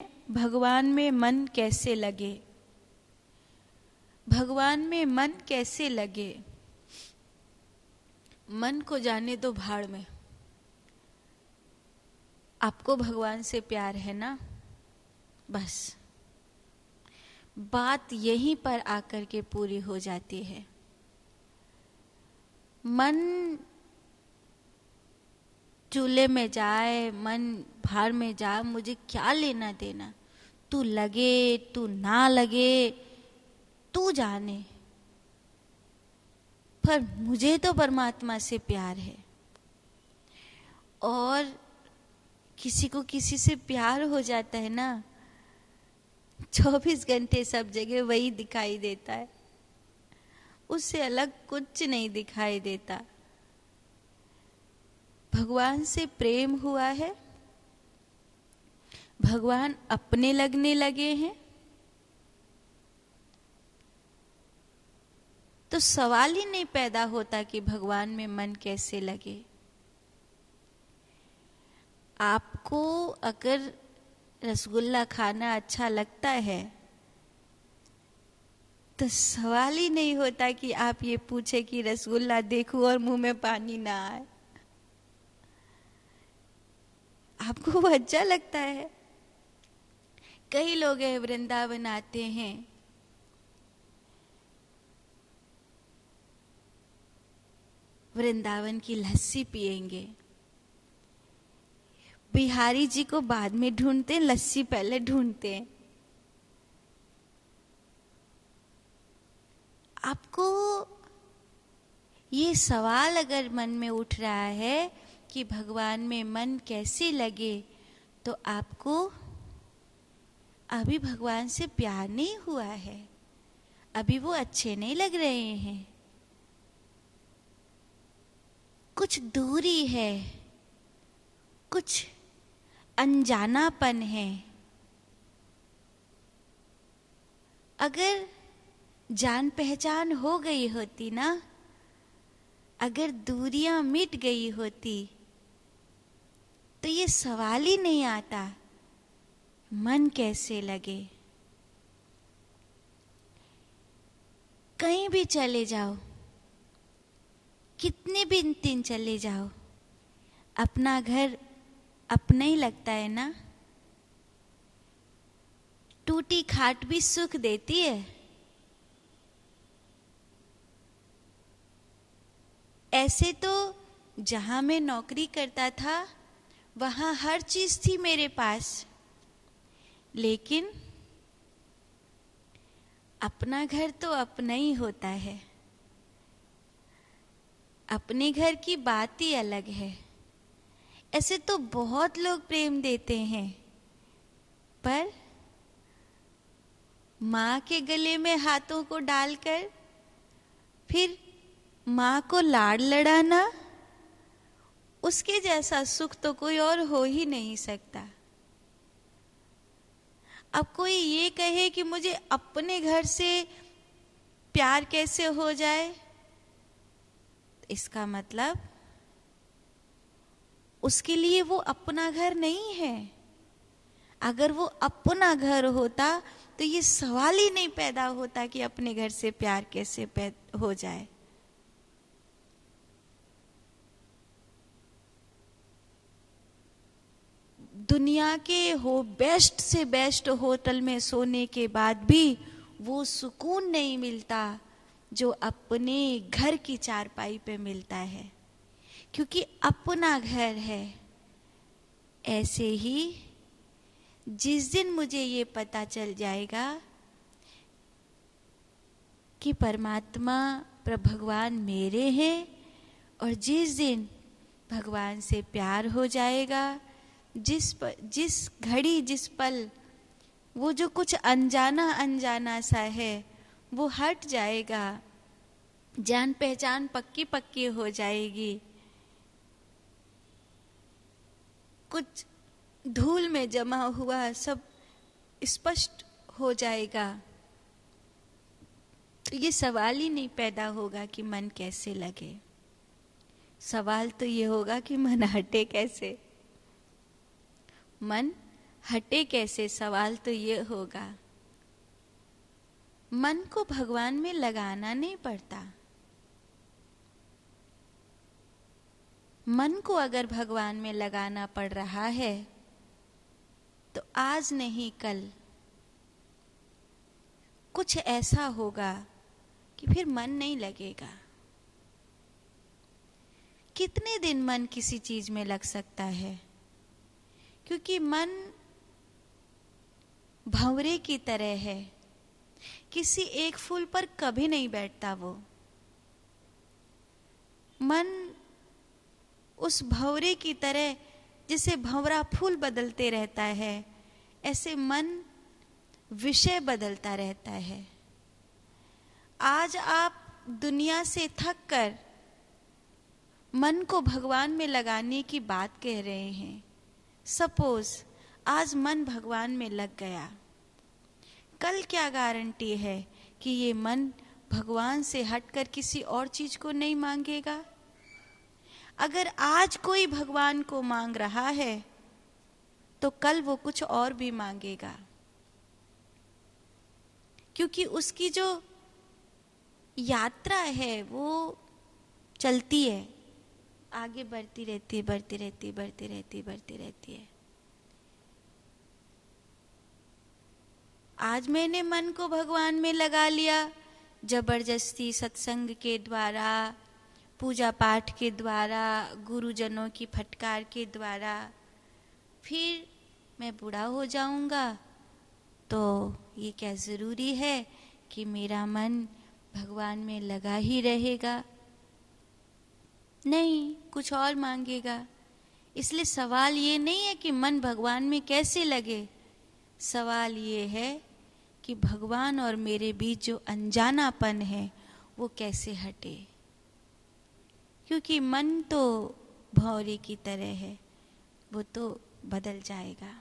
भगवान में मन कैसे लगे। भगवान में मन कैसे लगे। मन को जाने दो भाड़ में। आपको भगवान से प्यार है ना, बस बात यहीं पर आकर के पूरी हो जाती है। मन चूल्हे में जाए, मन भाड़ में जाए, मुझे क्या लेना देना। तू लगे तू ना लगे तू जाने, पर मुझे तो परमात्मा से प्यार है। और किसी को किसी से प्यार हो जाता है ना, 24 घंटे सब जगह वही दिखाई देता है, उससे अलग कुछ नहीं दिखाई देता। भगवान से प्रेम हुआ है, भगवान अपने लगने लगे हैं, तो सवाल ही नहीं पैदा होता कि भगवान में मन कैसे लगे। आपको अगर रसगुल्ला खाना अच्छा लगता है तो सवाल ही नहीं होता कि आप ये पूछे कि रसगुल्ला देखूं और मुंह में पानी ना आए। आपको वो अच्छा लगता है। कई लोग हैं वृंदावन आते हैं, वृंदावन की लस्सी पिएंगे। बिहारी जी को बाद में ढूंढते हैं, लस्सी पहले ढूंढते हैं। आपको ये सवाल अगर मन में उठ रहा है कि भगवान में मन कैसे लगे, तो आपको अभी भगवान से प्यार नहीं हुआ है, अभी वो अच्छे नहीं लग रहे हैं, कुछ दूरी है, कुछ अनजानापन है। अगर जान पहचान हो गई होती ना, अगर दूरियां मिट गई होती, तो ये सवाल ही नहीं आता मन कैसे लगे। कहीं भी चले जाओ, कितने भी दिन चले जाओ, अपना घर अपना ही लगता है ना। टूटी खाट भी सुख देती है। ऐसे तो जहां मैं नौकरी करता था वहां हर चीज थी मेरे पास, लेकिन अपना घर तो अपना ही होता है। अपने घर की बात ही अलग है। ऐसे तो बहुत लोग प्रेम देते हैं, पर माँ के गले में हाथों को डालकर फिर माँ को लाड़ लड़ाना, उसके जैसा सुख तो कोई और हो ही नहीं सकता। अब कोई ये कहे कि मुझे अपने घर से प्यार कैसे हो जाए, इसका मतलब उसके लिए वो अपना घर नहीं है। अगर वो अपना घर होता तो ये सवाल ही नहीं पैदा होता कि अपने घर से प्यार कैसे हो जाए। दुनिया के बेस्ट से बेस्ट होटल में सोने के बाद भी वो सुकून नहीं मिलता जो अपने घर की चारपाई पे मिलता है, क्योंकि अपना घर है। ऐसे ही जिस दिन मुझे ये पता चल जाएगा कि परमात्मा भगवान मेरे हैं, और जिस दिन भगवान से प्यार हो जाएगा, जिस घड़ी जिस पल वो जो कुछ अनजाना अनजाना सा है वो हट जाएगा, जान पहचान पक्की पक्की हो जाएगी, कुछ धूल में जमा हुआ सब स्पष्ट हो जाएगा, तो ये सवाल ही नहीं पैदा होगा कि मन कैसे लगे। सवाल तो ये होगा कि मन हटे कैसे। मन हटे कैसे, सवाल तो ये होगा। मन को भगवान में लगाना नहीं पड़ता। मन को अगर भगवान में लगाना पड़ रहा है तो आज नहीं कल कुछ ऐसा होगा कि फिर मन नहीं लगेगा। कितने दिन मन किसी चीज में लग सकता है? क्योंकि मन भंवरे की तरह है, किसी एक फूल पर कभी नहीं बैठता। वो मन उस भंवरे की तरह, जिसे भंवरा फूल बदलते रहता है, ऐसे मन विषय बदलता रहता है। आज आप दुनिया से थक कर मन को भगवान में लगाने की बात कह रहे हैं। सपोज आज मन भगवान में लग गया, कल क्या गारंटी है कि ये मन भगवान से हटकर किसी और चीज को नहीं मांगेगा? अगर आज कोई भगवान को मांग रहा है तो कल वो कुछ और भी मांगेगा, क्योंकि उसकी जो यात्रा है वो चलती है, आगे बढ़ती रहती है, बढ़ती रहती है, बढ़ती रहती है, बढ़ती रहती है। आज मैंने मन को भगवान में लगा लिया, जबरदस्ती सत्संग के द्वारा, पूजा पाठ के द्वारा, गुरुजनों की फटकार के द्वारा, फिर मैं बूढ़ा हो जाऊंगा तो ये क्या जरूरी है कि मेरा मन भगवान में लगा ही रहेगा? नहीं, कुछ और मांगेगा। इसलिए सवाल ये नहीं है कि मन भगवान में कैसे लगे, सवाल ये है कि भगवान और मेरे बीच जो अनजानापन है वो कैसे हटे। क्योंकि मन तो भंवरे की तरह है, वो तो बदल जाएगा।